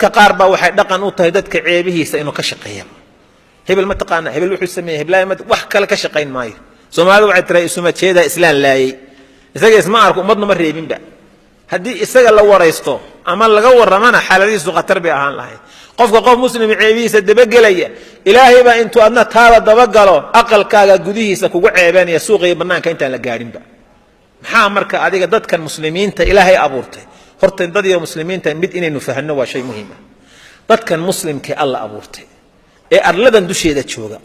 dadka qaar baa waxay dhaqan u tahay dadka ceebihiisa inuu ka shaqeeyo hebel ma taqaana hebel wuxuu sameeyay heblaay ma wax kale ka shaqeyn maayo Soomaalidu waxay tiray isuma jeeda islaan laayay isaga isma arko umadna ma reebinba haddii isaga la waraysto ama laga waramana xaaladiisu khatar bay ahaan lahayd qofka qof muslim ceebihiisa dabagelaya ilaahay baa intuu adna taada dabagalo aqalkaaga gudihiisa kugu ceebanaya suuqiga banaanka intaan la gaarinba maxaa marka adiga dadkan muslimiinta ilaahay abuurtay horta dad iyo muslimiinta mid inaynu fahanno waa shay muhiim ah dadkan muslimka alla abuurtay ee arladan dusheeda jooga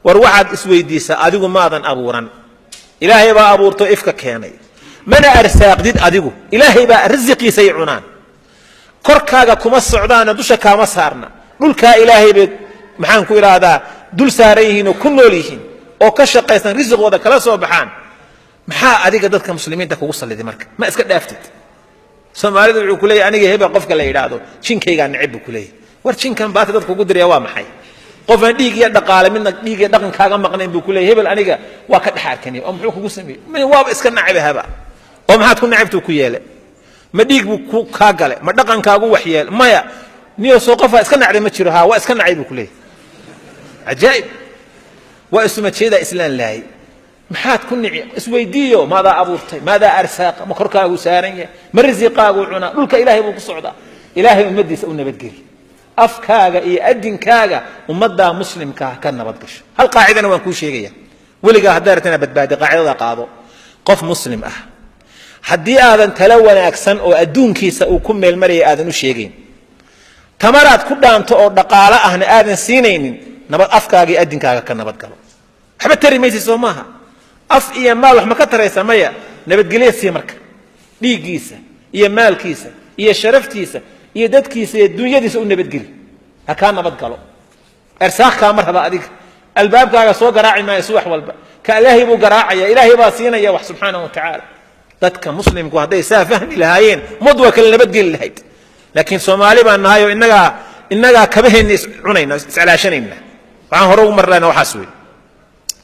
war waxaad isweydiisaa adigu maadan abuuran ilaahay baa abuurto ifka keenay mana arsaaqdid adigu ilaahay baa rizqiisa ay cunaan korkaaga kuma socdaan dusha kaama saarna dhulka ilaahay bay maxaan ku iraahdaa dul saarayeen oo ku nool yihiin oo ka shaqaysan rizqooda kala soo baxaan maxaa adiga dadka muslimiinta kugu saliday marka ma iska dhaaftid Soomaalidu wuxuu ku leeyahay aniga hebel qofka la yiraahdo jinkayga nacib ku leeyahay war jinkan baad dadku ugu diraya waa maxay qof aan dhiig iyo dhaqaale midna dhiig iyo dhaqan kaaga maqnayn buu ku leeyahay hebel aniga waa ka dhaxarkanay oo muxuu kugu sameeyay ma waa iska nacib haba oo maxaad ku nacibtu ku yeelay ma dhiig buu ku ka galay ma dhaqankaagu wax yeel maya niyo soo qofa iska nacday ma jiro ha waa iska nacib ku leeyahay ajaib waa isma jeeda islaan laay maxaad ku nici isweydiiyo maada abuurtay maada arsaaq ma korkaagu saaran yahay ma rizqaagu cuna dhulka ilaahay buu ku socdaa ilaahay ummadiisa u nabadgeli afkaaga iyo adinkaaga ummadda muslimka ka nabad gasho hal qaacidana waan ku sheegaya waliga hadartana badbaadi qaacidada qaado qof muslim ah haddii aadan tala wanaagsan oo adduunkiisa uu ku meel mariyay aadan u sheegin tamaraad ku dhaanto oo dhaqaale ahna aadan siinaynin nabad afkaaga iyo adinkaaga ka nabad galo waxba tari maysid Soomaha af iyo maal wax ma ka taraysa maya nabadgelyo si marka dhiigiisa iyo maalkiisa iyo sharaftiisa iyo dadkiisa iyo dunyadiisa u nabadgeli ha ka nabad galo arsaaq ka marhaba adiga albaabkaaga soo garaaci ma subax walba ka ilaahay buu garaacaya ilaahay baa siinaya wax subhanahu wa ta'ala dadka muslimku haday saa fahmi lahaayeen mudwa kala nabadgeli lahayd laakiin Soomaali baan nahayo inaga kabaheen cunayna iscalaashanayna waxaan hore u marlayna waxaas weey